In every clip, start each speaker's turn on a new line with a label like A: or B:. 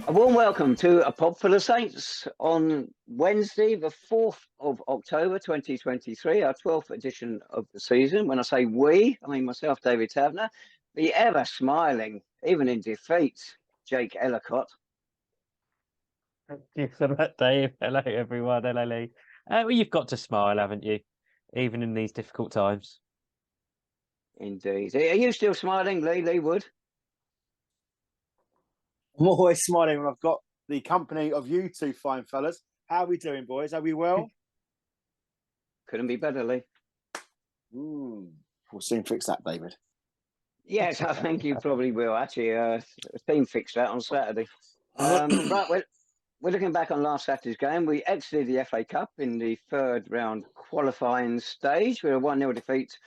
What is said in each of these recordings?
A: A warm welcome to a Podful of Saints on Wednesday, the 4th of October 2023, our 12th edition of the season. When I say we, I mean myself, David Tavener, the ever smiling, even in defeat, Jake Ellacott.
B: Thank you for that, Dave. Hello, everyone. Hello, Lee. Well, you've got to smile, haven't you? Even in these difficult times.
A: Indeed. Are you still smiling, Lee Wood?
C: I'm always smiling when I've got the company of you two fine fellas. How are we doing, boys? Are we well?
A: Couldn't be better, Lee.
C: We'll soon fix that, David.
A: Yes, I think you probably will. Actually, the team fixed that on Saturday. Right, we're looking back on last Saturday's game. We exited the FA Cup in the third round qualifying stage with a 1-0 defeat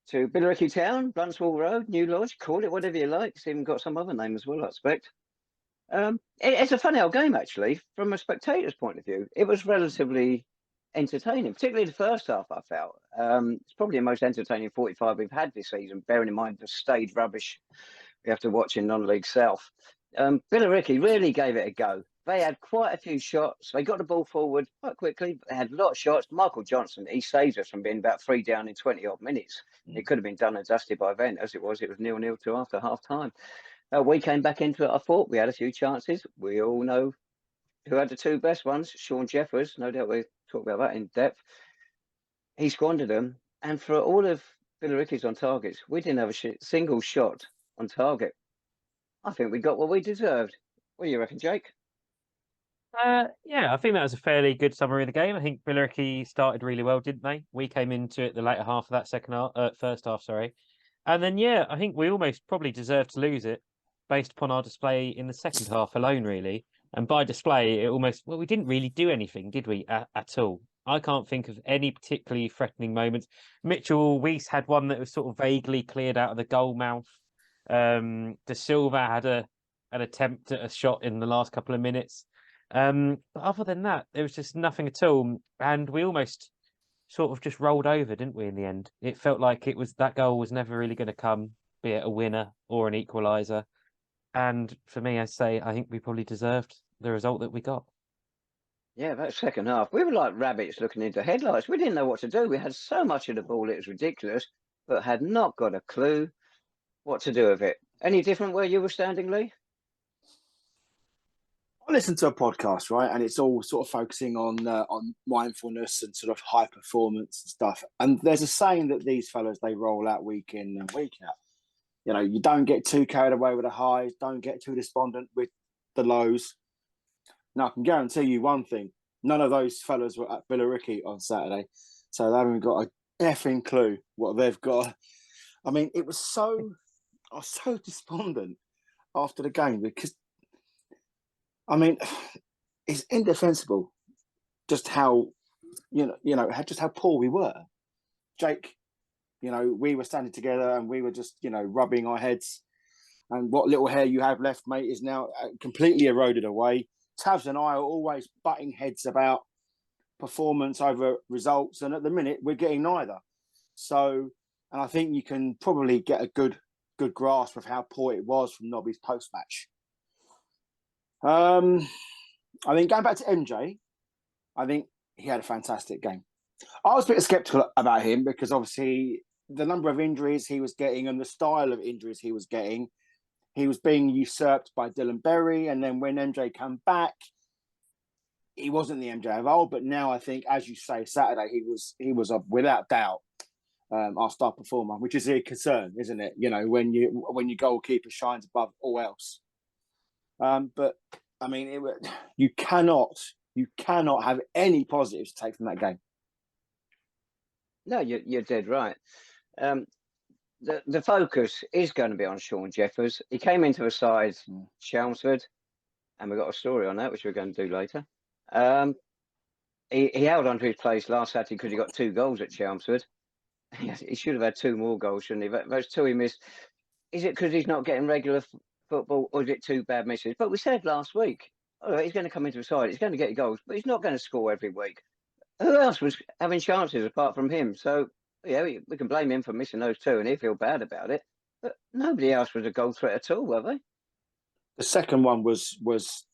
A: to Billericay Town, Blunswell Road, New Lodge. Call it whatever you like. It's even got some other name as well, I expect. It's a funny old game, actually, from a spectator's point of view. It was relatively entertaining, particularly the first half, I felt. It's probably the most entertaining 45 we've had this season, bearing in mind the stage rubbish we have to watch in non-league South. Billericay really gave it a go. They had quite a few shots. They got the ball forward quite quickly. They had a lot of shots. Michael Johnson, he saved us from being about 3 down in 20-odd minutes. It could have been done and dusted by then. As it was 0-0 to after half-time. We came back into it, I thought. We had a few chances. We all know who had the two best ones. Shaun Jeffers, no doubt we'll talk about that in depth. He squandered them. And for all of Billericay's on targets, we didn't have a single shot on target. I think we got what we deserved. What do you reckon, Jake?
B: Yeah, I think that was a fairly good summary of the game. I think Billericay started really well, didn't they? We came into it the later half of that first half, sorry. And then, yeah, I think we almost probably deserved to lose it based upon our display in the second half alone, really. And by display, we didn't really do anything, did we, at all? I can't think of any particularly threatening moments. Mitchell Weiss had one that was sort of vaguely cleared out of the goal mouth. De Silva had an attempt at a shot in the last couple of minutes. But other than that, there was just nothing at all. And we almost sort of just rolled over, didn't we, in the end? It felt like that goal was never really going to come, be it a winner or an equaliser. And for me, I think we probably deserved the result that we got.
A: Yeah, that second half, we were like rabbits looking into headlights. We didn't know what to do. We had so much of the ball, it was ridiculous, but had not got a clue what to do with it. Any different where you were standing, Lee?
C: I listened to a podcast, right, and it's all sort of focusing on mindfulness and sort of high performance and stuff. And there's a saying that these fellas, they roll out week in and week out. You know, you don't get too carried away with the highs, don't get too despondent with the lows. Now, I can guarantee you one thing. None of those fellas were at Billericay on Saturday, so they haven't got a effing clue what they've got. I mean, I was so despondent after the game because, I mean, it's indefensible just how, just how poor we were. Jake, we were standing together and we were just, rubbing our heads. And what little hair you have left, mate, is now completely eroded away. Tavs and I are always butting heads about performance over results. And at the minute, we're getting neither. So, and I think you can probably get a good grasp of how poor it was from Nobby's post-match. I think going back to MJ, I think he had a fantastic game. I was a bit sceptical about him because obviously the number of injuries he was getting and the style of injuries he was getting, he was being usurped by Dylan Berry. And then when MJ came back, he wasn't the MJ of old. But now I think, as you say, Saturday, he was without doubt our star performer, which is a concern, isn't it? When your goalkeeper shines above all else. But I mean, you cannot have any positives to take from that game.
A: No, you're dead right. The focus is going to be on Shaun Jeffers. He came into a side, Chelmsford, and we've got a story on that, which we're going to do later. He held on to his place last Saturday because he got 2 goals at Chelmsford. He should have had 2 more goals, shouldn't he? Those 2 he missed. Is it because he's not getting regular football, or is it 2 bad misses? But we said last week, he's going to come into a side, he's going to get goals, but he's not going to score every week. Who else was having chances apart from him? So, yeah, we can blame him for missing those 2 and he'll feel bad about it. But nobody else was a goal threat at all, were they?
C: The second one was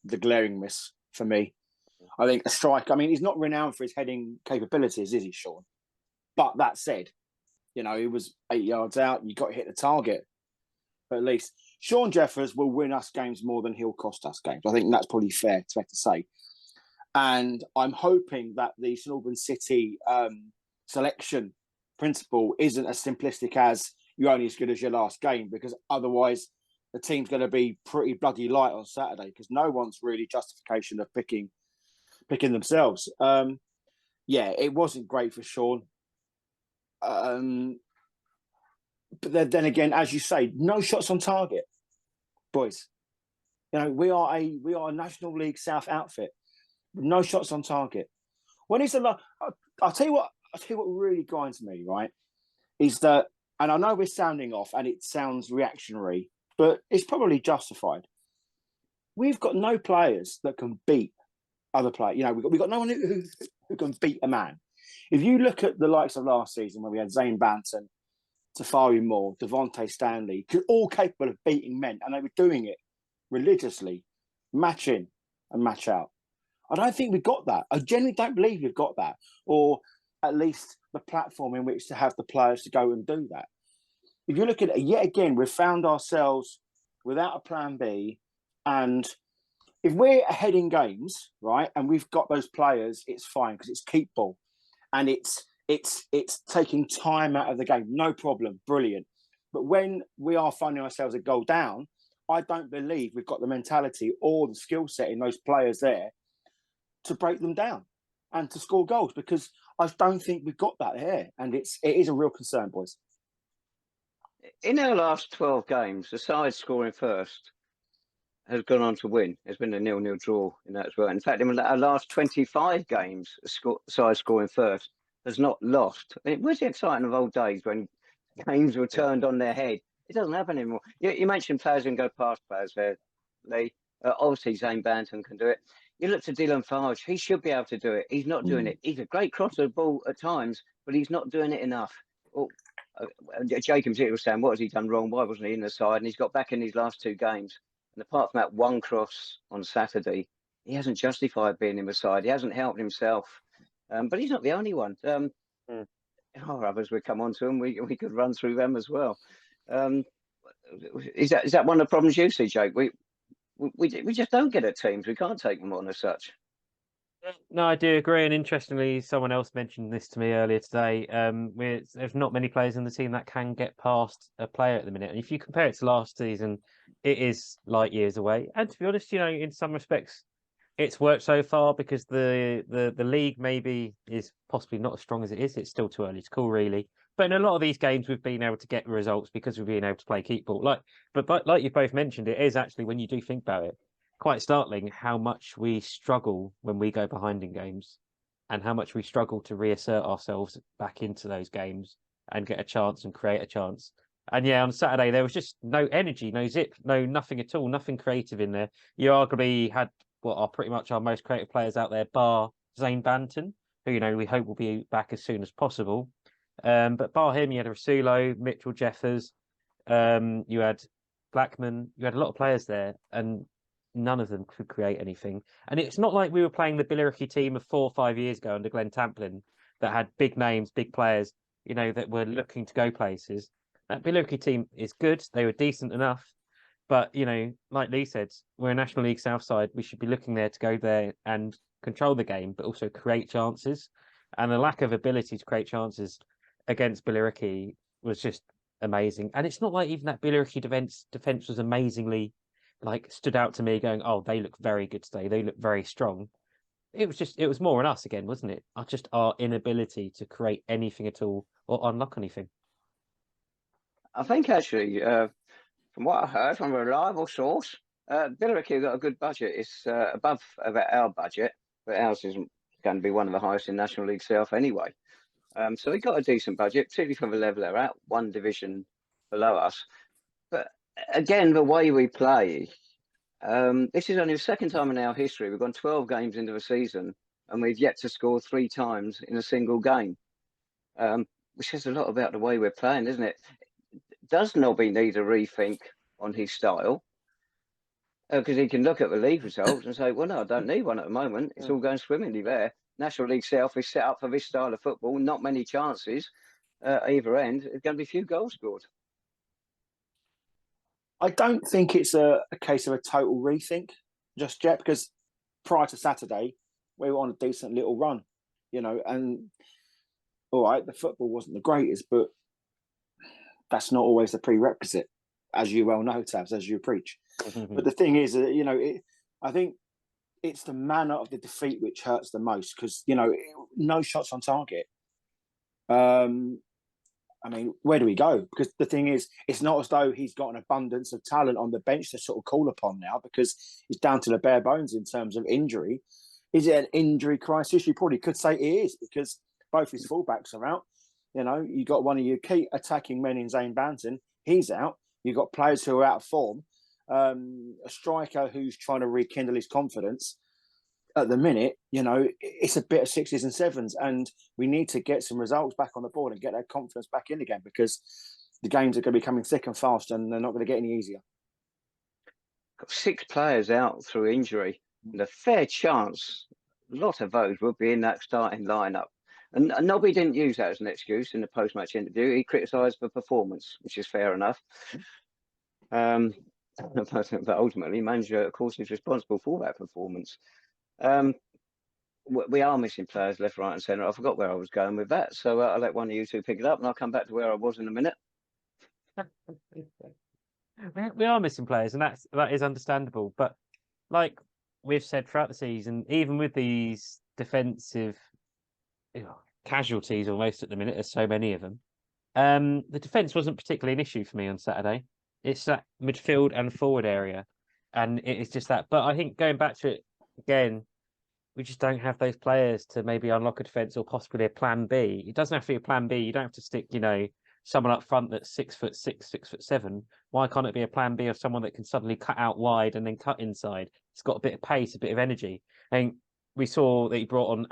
C: the glaring miss for me. I think a strike. I mean, he's not renowned for his heading capabilities, is he, Shaun? But that said, you know, he was 8 yards out and you got to hit the target. At least Shaun Jeffers will win us games more than he'll cost us games. I think that's probably fair to say. And I'm hoping that the St Albans City selection principle isn't as simplistic as you're only as good as your last game, because otherwise the team's going to be pretty bloody light on Saturday, because no one's really justification of picking themselves. Yeah, it wasn't great for Shaun. But then again, as you say, no shots on target, boys. You know, we are a National League South outfit. No shots on target. When it's I'll tell you what really grinds me, right? Is that, and I know we're sounding off and it sounds reactionary, but it's probably justified. We've got no players that can beat other players. You know, we've got no one who can beat a man. If you look at the likes of last season, when we had Zane Banton, Tafari Moore, Devontae Stanley, all capable of beating men, and they were doing it religiously, match in and match out. I don't think we've got that. I genuinely don't believe we've got that, or at least the platform in which to have the players to go and do that. If you look at it, yet again, we've found ourselves without a plan B, and if we're ahead in games, right, and we've got those players, it's fine because it's keep ball, and it's taking time out of the game, no problem, brilliant. But when we are finding ourselves a goal down, I don't believe we've got the mentality or the skill set in those players there to break them down and to score goals, because I don't think we've got that here, and it is a real concern, boys.
A: In our last 12 games, the side scoring first has gone on to win. There's been a 0-0 draw in that as well. In fact, in our last 25 games, the side scoring first has not lost. I mean, where's the excitement of old days when games were turned on their head? It doesn't happen anymore. You mentioned players who can go past players there, Lee. Obviously, Zane Banton can do it. You look to Dylan Farge, he should be able to do it. He's not doing it. He's a great crosser of the ball at times, but he's not doing it enough. Well, Jacobs here was saying, what has he done wrong? Why wasn't he in the side? And he's got back in these last two games. And apart from that one cross on Saturday, he hasn't justified being in the side. He hasn't helped himself. But he's not the only one. Others we come on to, and we could run through them as well. Is that one of the problems you see, Jake? We just don't get at teams. We can't take them on as such.
B: No, I do agree. And interestingly, someone else mentioned this to me earlier today. There's not many players in the team that can get past a player at the minute. And if you compare it to last season, it is light years away. And to be honest, you know, in some respects, it's worked so far because the league maybe is possibly not as strong as it is. It's still too early to call, really. But in a lot of these games, we've been able to get results because we've been able to play keep ball. But like you both mentioned, it is actually, when you do think about it, quite startling how much we struggle when we go behind in games, and how much we struggle to reassert ourselves back into those games and get a chance and create a chance. And yeah, on Saturday, there was just no energy, no zip, nothing at all, nothing creative in there. You arguably had what are pretty much our most creative players out there, bar Zane Banton, who, you know, we hope will be back as soon as possible. But bar him, you had Rasulo, Mitchell Jeffers, you had Blackman, you had a lot of players there, and none of them could create anything. And it's not like we were playing the Billericay team of 4 or 5 years ago under Glenn Tamplin that had big names, big players, you know, that were looking to go places. That Billericay team is good. They were decent enough. But, you know, like Lee said, we're a National League South side. We should be looking there to go there and control the game, but also create chances. And the lack of ability to create chances against Billericay was just amazing. And it's not like even that Billericay defence was amazingly, like, stood out to me going, oh, they look very good today. They look very strong. It was more on us again, wasn't it? Just our inability to create anything at all or unlock anything.
A: I think actually, from what I heard from a reliable source, Billericay got a good budget. It's above about our budget, but ours isn't going to be one of the highest in National League South anyway. So we got a decent budget, particularly for the level they're at, one division below us. But again, the way we play, this is only the second time in our history we've gone 12 games into the season and we've yet to score 3 times in a single game, which says a lot about the way we're playing, isn't it? Does Nobby need a rethink on his style? because he can look at the league results and say, well, no, I don't need one at the moment. It's all going swimmingly there. National League South is set up for this style of football. Not many chances either end. There's going to be few goals scored.
C: I don't think it's a case of a total rethink just yet, because prior to Saturday, we were on a decent little run, and all right, the football wasn't the greatest, but that's not always the prerequisite, as you well know, Tabs, as you preach. But the thing is, I think it's the manner of the defeat which hurts the most, because, no shots on target. I mean, where do we go? Because the thing is, it's not as though he's got an abundance of talent on the bench to sort of call upon now, because he's down to the bare bones in terms of injury. Is it an injury crisis? You probably could say it is, because both his fullbacks are out. You got one of your key attacking men in Zane Banton. He's out. You've got players who are out of form. A striker who's trying to rekindle his confidence. At the minute, it's a bit of sixes and sevens, and we need to get some results back on the board and get that confidence back in again, because the games are going to be coming thick and fast, and they're not going to get any easier.
A: Got 6 players out through injury, and a fair chance a lot of those will be in that starting lineup. And Nobby didn't use that as an excuse in the post-match interview. He criticised the performance, which is fair enough. But ultimately, manager, of course, is responsible for that performance. We are missing players left, right, and centre. I forgot where I was going with that, so I'll let one of you two pick it up, and I'll come back to where I was in a minute.
B: We are missing players, and that is understandable. But like we've said throughout the season, even with these defensive casualties almost at the minute, there's so many of them. The defence wasn't particularly an issue for me on Saturday. It's that midfield and forward area, and it's just that. But I think going back to it again, we just don't have those players to maybe unlock a defence or possibly a plan B. It doesn't have to be a plan B. You don't have to stick, someone up front that's 6'6", 6'7". Why can't it be a plan B of someone that can suddenly cut out wide and then cut inside? It's got a bit of pace, a bit of energy. I think we saw that he brought on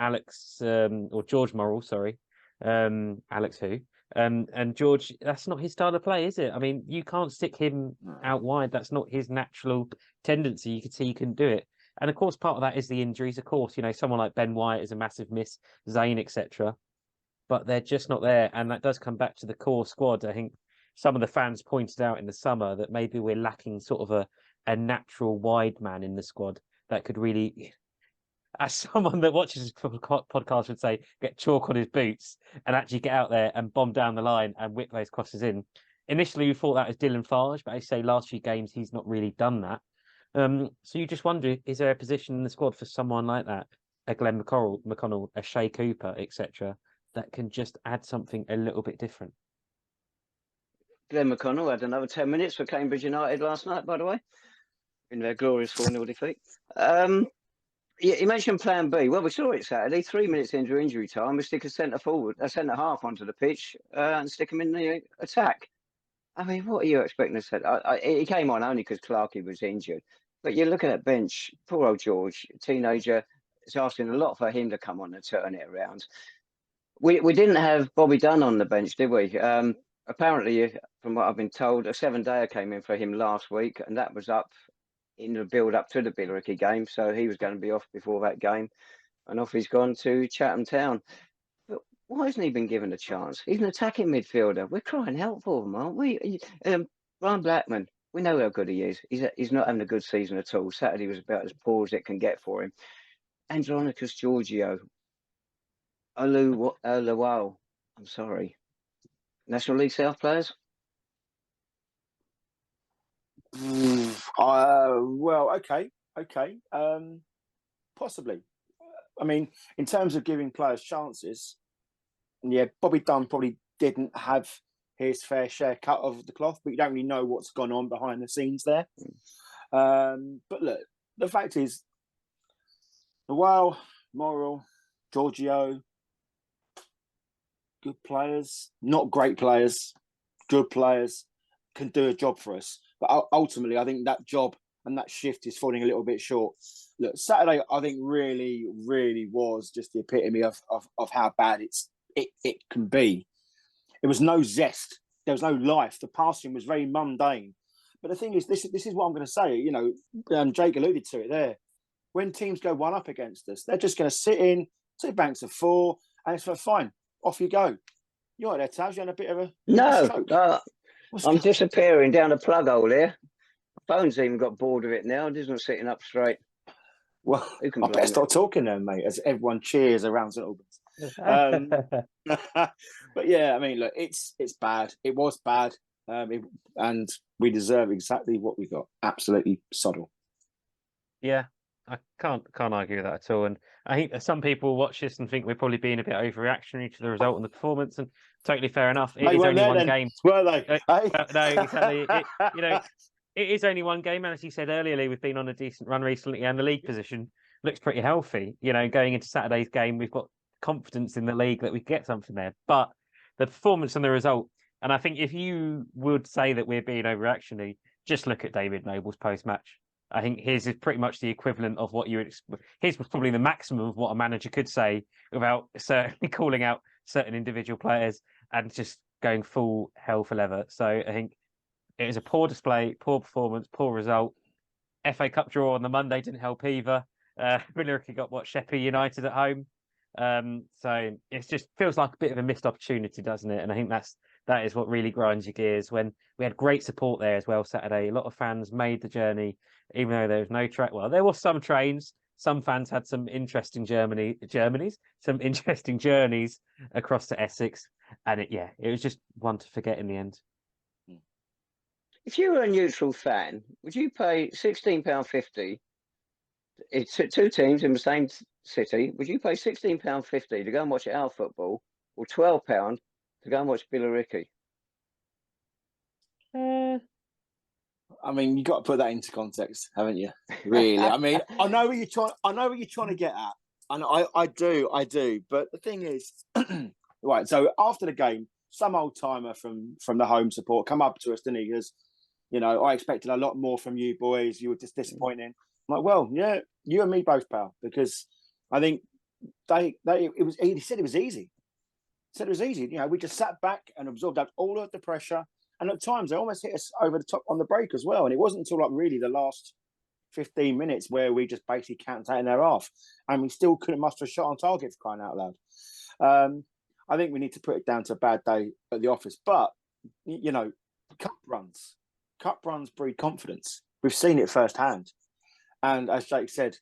B: George Morrell, sorry. Alex who? And George, that's not his style of play, is it? I mean, you can't stick him out wide. That's not his natural tendency. You can see he can do it. And of course, part of that is the injuries. Of course, someone like Ben White is a massive miss, Zane, etc. But they're just not there. And that does come back to the core squad. I think some of the fans pointed out in the summer that maybe we're lacking sort of a natural wide man in the squad that could really, as someone that watches this podcast would say, get chalk on his boots and actually get out there and bomb down the line and whip those crosses in. Initially, we thought that was Dylan Farge, but I say last few games, he's not really done that. So you just wonder, is there a position in the squad for someone like that, a Glenn McConnell, a Shea Cooper, etc., that can just add something a little bit different?
A: Glenn McConnell had another 10 minutes for Cambridge United last night, by the way, in their glorious 4-0 defeat. You mentioned Plan B. Well, we saw it Saturday. 3 minutes into injury time, we stick a centre half onto the pitch and stick him in the attack. I mean, what are you expecting to say? He came on only because Clarkey was injured. But you're looking at bench, poor old George, teenager. It's asking a lot for him to come on and turn it around. We didn't have Bobby Dunn on the bench, did we? Apparently, from what I've been told, a 7-dayer came in for him last week, and that was up in the build-up to the Billericay game. So he was going to be off before that game, and off he's gone to Chatham Town. But why hasn't he been given a chance? He's an attacking midfielder. We're crying out for him, aren't we? Brian Blackman, we know how good he is. He's not having a good season at all. Saturday was about as poor as it can get for him. Andronicus Georgiou. Oluwal. I'm sorry. National League South players?
C: Well, okay. Possibly. I mean, in terms of giving players chances, yeah, Bobby Dunn probably didn't have his fair share cut of the cloth, but you don't really know what's gone on behind the scenes there. But look, the fact is, Noel, Morrell, Georgiou, good players, not great players, good players, can do a job for us. But ultimately, I think that job and that shift is falling a little bit short. Look, Saturday, I think really, really was just the epitome of how bad it can be. There was no zest. There was no life. The passing was very mundane. But the thing is, this is what I'm going to say. You know, Jake alluded to it there. When teams go one up against us, they're just going to sit in 2 banks of 4, and it's fine. Off you go. You're right there, Taz. You had a bit of a
A: No,
C: stroke.
A: I'm disappearing down a plug hole here. Phone's even got bored of it now. It isn't sitting up straight.
C: Well, I better start talking then, mate, as everyone cheers around St Albans. But yeah, I mean, look, it's bad. It was bad, and we deserve exactly what we got. Absolutely soddle.
B: Yeah, I can't argue with that at all. And I think some people watch this and think we're probably being a bit overreactionary to the result and the performance, and totally fair enough. It is only one game,
C: were they?
B: No, exactly. It is only one game, and as you said earlier, Lee, we've been on a decent run recently, and the league position looks pretty healthy. You know, going into Saturday's game, we've got confidence in the league that we get something there. But the performance and the result, and I think if you would say that we're being overreactionary, just look at David Noble's post-match. I think his is pretty much the equivalent of what you would expect. His was probably the maximum of what a manager could say without certainly calling out certain individual players and just going full hell for leather. So I think it was a poor display, poor performance, poor result. FA Cup draw on the Monday didn't help either. Billericay got Sheffield United at home. So it just feels like a bit of a missed opportunity, doesn't it? And I think that is what really grinds your gears. When we had great support there as well Saturday. A lot of fans made the journey, even though there was no train. Well, there was some trains. Some fans had some interesting some interesting journeys across to Essex. And it was just one to forget in the end.
A: If you were a neutral fan, would you pay £16.50? It's 2 teams in the same city. Would you pay £16.50 to go and watch our football, or £12 to go and watch Billericay?
C: I mean, you got to put that into context, haven't you? Really? I mean, I know what you're trying to get at, and I do. But the thing is, right. So after the game, some old timer from the home support come up to us, didn't he? Because, you know, I expected a lot more from you boys. You were just disappointing. I'm like, well, yeah, you and me both, pal. Because I think he said it was easy. He said it was easy. You know, we just sat back and absorbed all of the pressure. And at times, they almost hit us over the top on the break as well. And it wasn't until like really the last 15 minutes where we just basically camped out in their half. And we still couldn't muster a shot on target, for crying out loud. I think we need to put it down to a bad day at the office. But, you know, cup runs breed confidence. We've seen it firsthand. And as Jake said,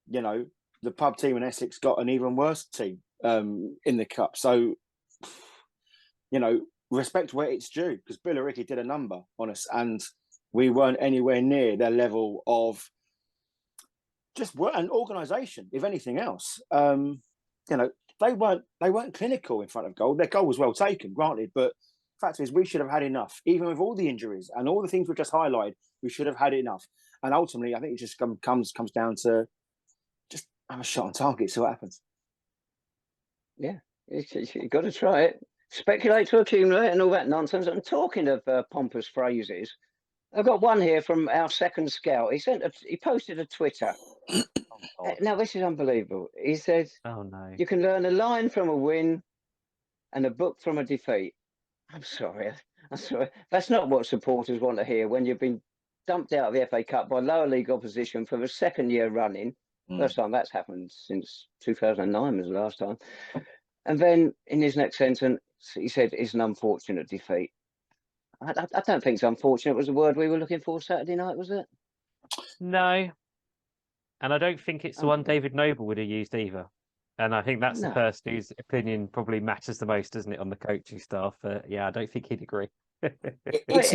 C: you know, the pub team in Essex got an even worse team in the cup. So, you know, respect where it's due, because Billericay did a number on us and we weren't anywhere near their level of just an organisation, if anything else. You know, they weren't clinical in front of goal. Their goal was well taken, granted, but the fact is we should have had enough. Even with all the injuries and all the things we just highlighted, we should have had enough. And ultimately, I think it just comes down to just have a shot on target, see what happens.
A: Yeah, you've got to try it. Speculate to accumulate and all that nonsense. I'm talking of pompous phrases. I've got one here from our second scout. He posted a Twitter. Now, this is unbelievable. He said,
B: "Oh no,
A: you can learn a line from a win and a book from a defeat." I'm sorry. That's not what supporters want to hear when you've been dumped out of the FA Cup by lower league opposition for the second year running. First time that's happened since 2009 was the last time. And then in his next sentence, he said, it's an unfortunate defeat. I don't think it's unfortunate was the word we were looking for Saturday night, was it?
B: No. And I don't think it's the one David Noble would have used either. And I think that's the person whose opinion probably matters the most, doesn't it, on the coaching staff? Yeah, I don't think he'd agree.
C: It's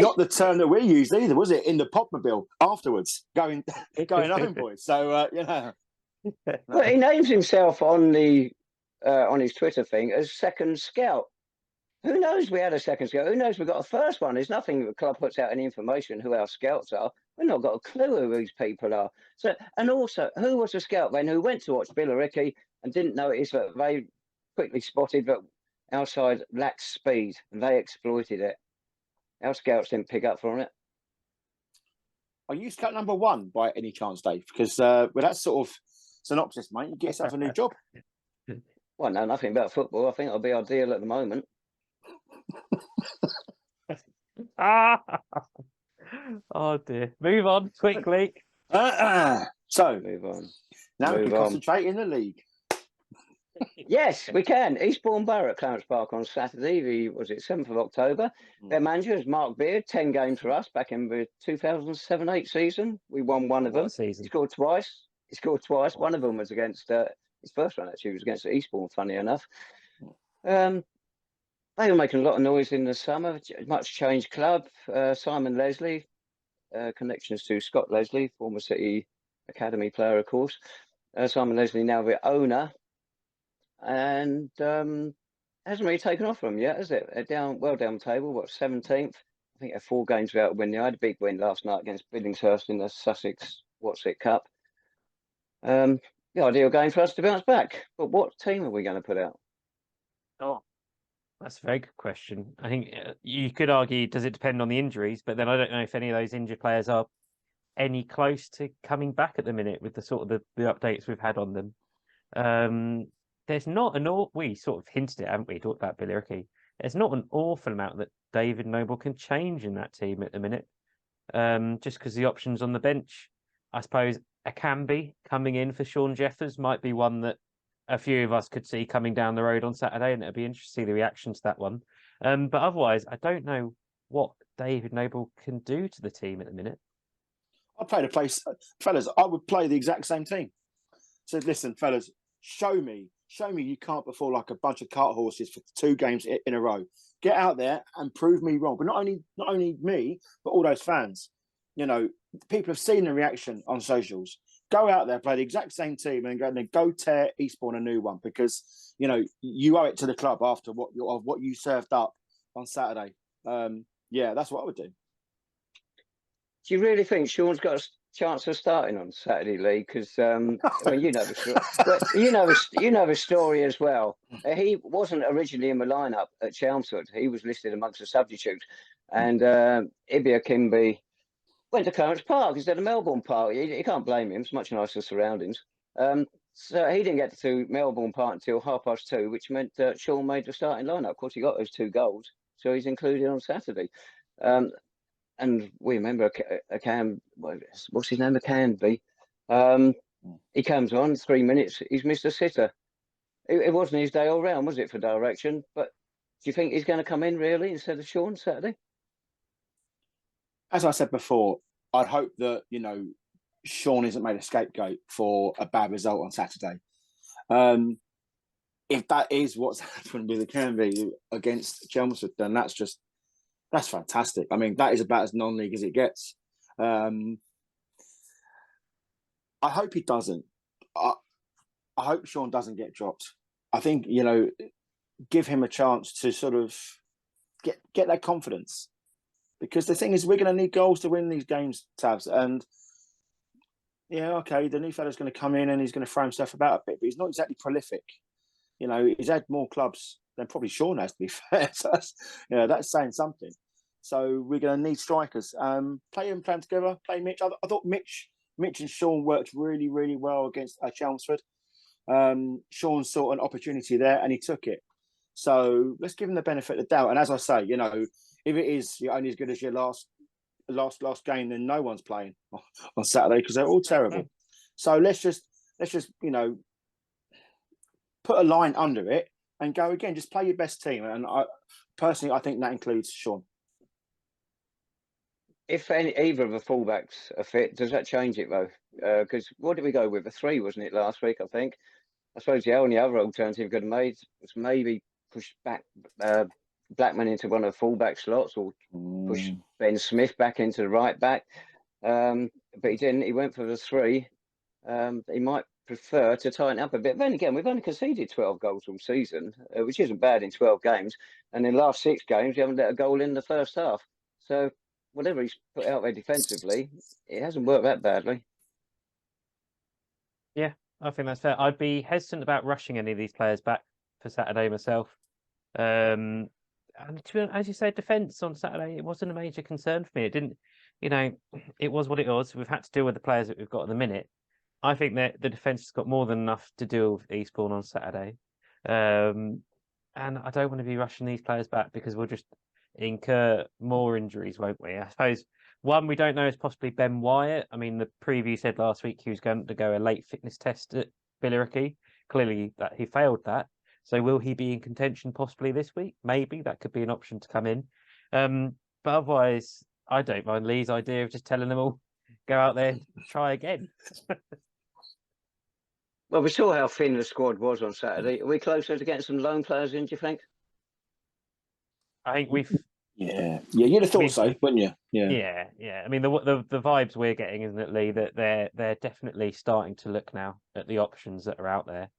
C: not the term that we used either, was it? In the Popmobile afterwards, going home, boys. So you know.
A: Well, he names himself on his Twitter thing as second scout. Who knows we had a second scout? Who knows we got a first one? There's nothing the club puts out any information who our scouts are. We've not got a clue who these people are. So, and also, who was a scout then who went to watch Billericay and didn't notice that they quickly spotted that our side lacked speed and they exploited it? Our scouts didn't pick up from it.
C: Are you scout number 1 by any chance, Dave? Because with that sort of synopsis, mate, you get yourself a new job.
A: Well, I know nothing about football. I think it'll be ideal at the moment.
B: Oh dear. Move on quickly.
C: So
A: Move on.
C: now we
A: Move
C: can
A: on.
C: concentrate in the league.
A: Yes, we can. Eastbourne Borough at Clarence Park on Saturday, the 7th of October. Their manager is Mark Beard, 10 games for us back in the 2007-8 season. We won one of
B: What
A: them.
B: a season.
A: He scored twice. One of them was against his first one actually was against Eastbourne, funny enough. They were making a lot of noise in the summer. Much changed club. Simon Leslie, connections to Scott Leslie, former City Academy player, of course. Simon Leslie now the owner. And hasn't really taken off from them yet, has it? They're down the table, 17th? I think they're 4 games without a win. They had a big win last night against Billingshurst in the Sussex Cup. The ideal game for us to bounce back. But what team are we going to put out?
B: Oh, that's a very good question. I think you could argue, does it depend on the injuries? But then I don't know if any of those injured players are any close to coming back at the minute with the sort of the updates we've had on them. There's not we sort of hinted it, haven't we? Talked about Billericay. There's not an awful amount that David Noble can change in that team at the minute. Just because the options on the bench, I suppose Akambi coming in for Shaun Jeffers might be one that a few of us could see coming down the road on Saturday, and it'll be interesting to see the reaction to that one. But otherwise, I don't know what David Noble can do to the team at the minute.
C: I'd play the place, fellas. I would play the exact same team. So listen, fellas, show me you can't perform like a bunch of cart horses for 2 games in a row. Get out there and prove me wrong. But not only me, but all those fans. You know, people have seen the reaction on socials. Go out there, play the exact same team, and go tear Eastbourne a new one, because you know you owe it to the club after what you served up on Saturday. Yeah, that's what I would do.
A: Do you really think Sean's got a chance of starting on Saturday, Lee? Because well, you know the story. But you know the story as well. He wasn't originally in the lineup at Chelmsford. He was listed amongst the substitutes, and Ibi Akimbi went to Clarence Park instead of Melbourne Park. You can't blame him. It's much nicer surroundings. So he didn't get to Melbourne Park until 2:30, which meant Sean made the starting lineup. Of course, he got those 2 goals, so he's included on Saturday. And we remember what's his name? Akambi. He comes on 3 minutes. He's missed a sitter. It wasn't his day all round, was it, for direction? But do you think he's going to come in really instead of Sean Saturday?
C: As I said before, I'd hope that Sean isn't made a scapegoat for a bad result on Saturday. If that is what's happened with Akambi against Chelmsford, then that's fantastic. I mean, that is about as non-league as it gets. I hope he doesn't. I hope Sean doesn't get dropped. I think, give him a chance to sort of get that confidence. Because the thing is, we're going to need goals to win these games, Tabs. And, okay, the new fella's going to come in and he's going to throw himself about a bit, but he's not exactly prolific. He's had more clubs than probably Sean has, to be fair. So that's saying something. So we're going to need strikers. Play them together. Play Mitch. I thought Mitch and Sean worked really, really well against Chelmsford. Sean saw an opportunity there and he took it. So let's give him the benefit of the doubt. And as I say, if it is you're only as good as your last game, then no one's playing on Saturday because they're all terrible. So let's just put a line under it and go again. Just play your best team. And I think that includes Sean.
A: If either of the fullbacks are fit, does that change it though? Because what did we go with? A 3, wasn't it, last week? I think. I suppose the only other alternative we could have made was maybe push back Blackman into one of the fullback slots, or push Ben Smith back into the right back. But he didn't. He went for the 3. He might prefer to tighten up a bit. Then again, we've only conceded 12 goals all season, which isn't bad in 12 games. And in the last 6 games, we haven't let a goal in the first half. So whatever he's put out there defensively, it hasn't worked that badly.
B: Yeah, I think that's fair. I'd be hesitant about rushing any of these players back for Saturday myself. And as you said, defence on Saturday, it wasn't a major concern for me. It didn't, it was what it was. We've had to deal with the players that we've got at the minute. I think that the defence has got more than enough to deal with Eastbourne on Saturday. And I don't want to be rushing these players back because we'll just incur more injuries, won't we? I suppose One we don't know is possibly Ben Wyatt. I mean, the preview said last week he was going to go a late fitness test at Billericay. Clearly, that he failed that. So will he be in contention possibly this week? Maybe that could be an option to come in. But otherwise, I don't mind Lee's idea of just telling them all go out there and try again.
A: Well, we saw how thin the squad was on Saturday. Are we closer to getting some loan players in, do you think?
B: I think we've.
C: Yeah, you'd have thought so, wouldn't you?
B: Yeah. I mean, the vibes we're getting, isn't it, Lee, that they're definitely starting to look now at the options that are out there.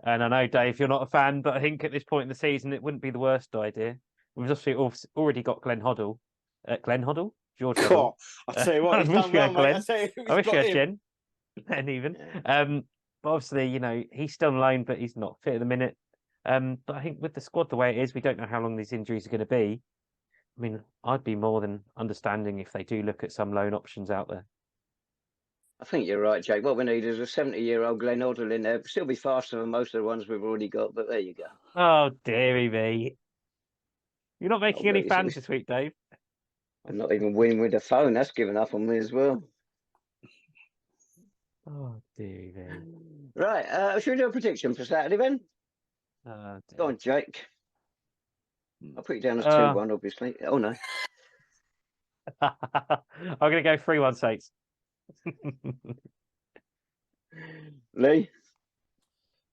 B: And I know, Dave, you're not a fan, but I think at this point in the season, it wouldn't be the worst idea. We've obviously already got Glenn Hoddle. Glenn Hoddle? George Hoddle.
C: I'll tell you what, he's done well, mate.
B: I wish we had Jen. And even. But obviously, he's still on loan, but he's not fit at the minute. But I think with the squad the way it is, we don't know how long these injuries are going to be. I mean, I'd be more than understanding if they do look at some loan options out there.
A: I think you're right, Jake. What we need is a 70-year-old Glenn Hoddle in there. Still be faster than most of the ones we've already got, but there you go.
B: Oh, dearie me. You're not making any fans this week, Dave.
A: I'm not even winning with the phone. That's given up on me as well.
B: Oh, dearie me.
A: Right. Should we do a prediction for Saturday, then? Go on, Jake. I'll put you down as 2-1, obviously. Oh, no.
B: I'm going to go 3-1 Saints.
A: Lee?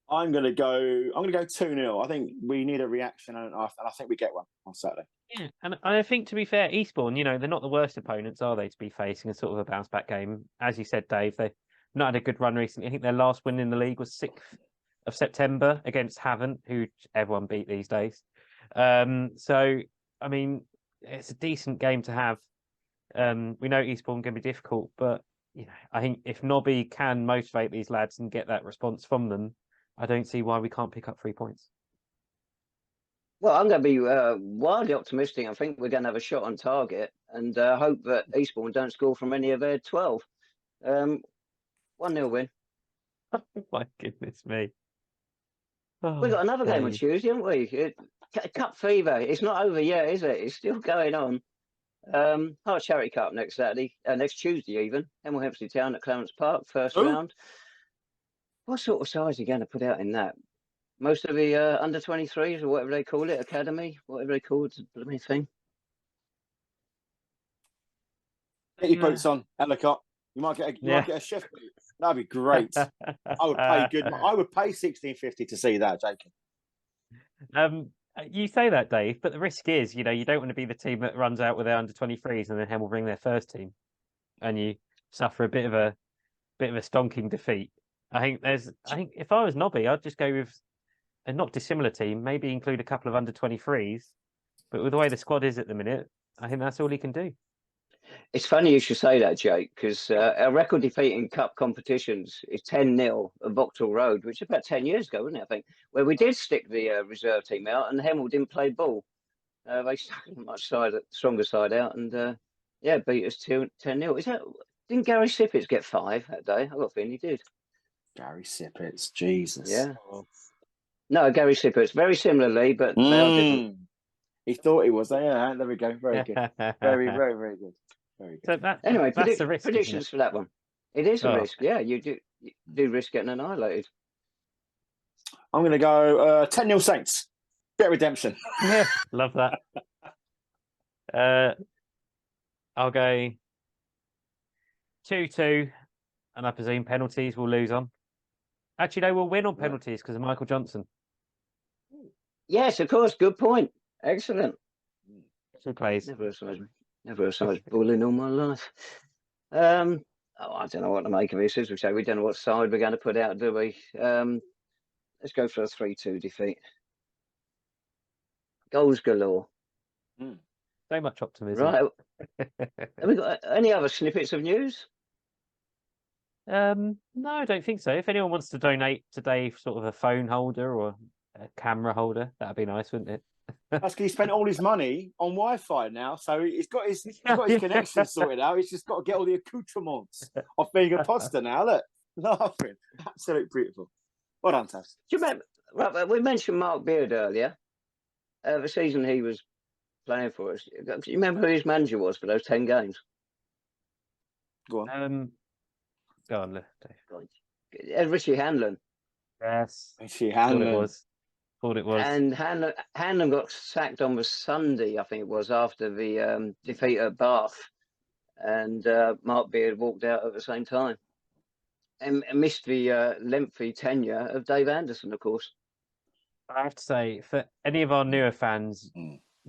C: I'm gonna go 2-0. I think we need a reaction, and I think we get one on Saturday.
B: Yeah, and I think, to be fair, Eastbourne, they're not the worst opponents, are they, to be facing a sort of a bounce back game? As you said, Dave, they've not had a good run recently. I think their last win in the league was 6th of September against Havant, who everyone beat these days. So I mean, it's a decent game to have. We know Eastbourne can be difficult, but I think if Nobby can motivate these lads and get that response from them, I don't see why we can't pick up 3 points.
A: Well, I'm going to be wildly optimistic. I think we're going to have a shot on target, and hope that Eastbourne don't score from any of their 12. 1-0 win.
B: Oh, my goodness me.
A: We've got another game on Tuesday, haven't we? Cup fever. It's not over yet, is it? It's still going on. Heart Charity Cup next Saturday, next Tuesday even. Hemel Town at Clarence Park, first round. What sort of size are you going to put out in that? Most of the under 23s or whatever they call it, academy, whatever they call it, blooming thing.
C: Get your boots on, Ellacott. You might get a shift. That'd be great. I would pay good. I would pay $16.50 to see that, Jacob.
B: You say that, Dave, but the risk is, you don't want to be the team that runs out with their under 23s and then Hem will bring their first team, and you suffer a bit of a stonking defeat. I think if I was Nobby, I'd just go with a not dissimilar team, maybe include a couple of under 23s, but with the way the squad is at the minute, I think that's all he can do.
A: It's funny you should say that, Jake, because our record defeat in cup competitions is 10-0 at Vauxhall Road, which is about 10 years ago, wasn't it, I think, where we did stick the reserve team out and Hemel didn't play ball. They stuck a much stronger side out and, beat us 10-0. Didn't Gary Sippets get 5 that day? I got a feeling he did.
C: Gary Sippets, Jesus.
A: Yeah. No, Gary Sippets, very similarly, but they are different.
C: He thought he was. Yeah, there we go. Very good. Very, very, very good. Very good.
B: So
A: anyway,
B: that's the risk,
A: predictions for that one. It is a risk. Yeah, you do risk getting annihilated.
C: I'm going to go 10-0 Saints. Bit of redemption.
B: Yeah, love that. I'll go 2-2, and I presume penalties will lose on. Actually, no, we'll win on penalties because of Michael Johnson.
A: Yes, of course. Good point. Excellent.
B: Who plays?
A: Never heard so much bullying all my life. I don't know what to make of this. As we say, we don't know what side we're going to put out, do we? Let's go for a 3-2 defeat. Goals galore.
B: So much optimism.
A: Right. Have we got any other snippets of news?
B: No, I don't think so. If anyone wants to donate today, sort of a phone holder or a camera holder, that'd be nice, wouldn't it?
C: That's because he spent all his money on Wi-Fi now, so he's got his connection sorted out. He's just got to get all the accoutrements of being a podster now. Look, laughing, absolutely beautiful. Well done, Taz.
A: Do you remember? Right, we mentioned Mark Beard earlier. The season he was playing for us. Do you remember who his manager was for those 10 games?
C: Go on.
B: Go on, Dave.
A: Richie Hanlon.
B: Yes,
C: She
B: thought it
C: Hanlon.
B: was. Thought it was.
A: And Hanlon got sacked on the Sunday, I think it was, after the defeat at Bath. And Mark Beard walked out at the same time. And missed the lengthy tenure of Dave Anderson, of course.
B: I have to say, for any of our newer fans,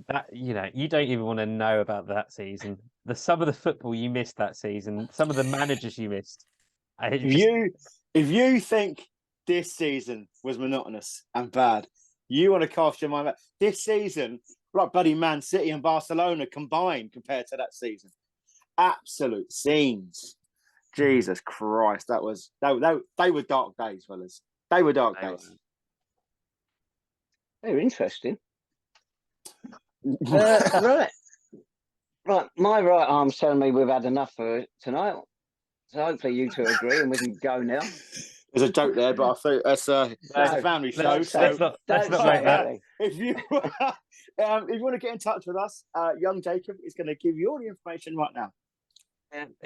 B: that you don't even want to know about that season. Some of the football you missed that season, some of the managers you missed.
C: If you think this season was monotonous and bad, you want to cast your mind back. This season, like bloody Man City and Barcelona combined compared to that season. Absolute scenes. Jesus Christ, they were dark days, fellas. They were dark days.
A: Very interesting. Right. My right arm's telling me we've had enough for tonight. So hopefully you two agree and we can go now.
C: There's a joke there, but I think that's a family show.
B: Let's not make that.
C: If you want to get in touch with us, young Jacob is going to give you all the information right now.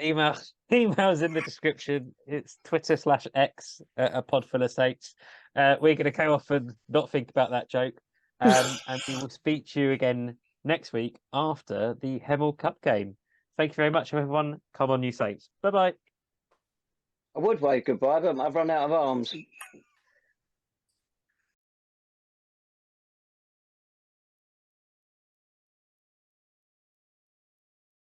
B: Emails in the description. It's Twitter/X at Podful Estates. We're going to go off and not think about that joke. And we will speak to you again next week after the Hemel Cup game. Thank you very much, everyone. Come on, you Saints. Bye-bye.
A: I would wave goodbye, but I've run out of arms.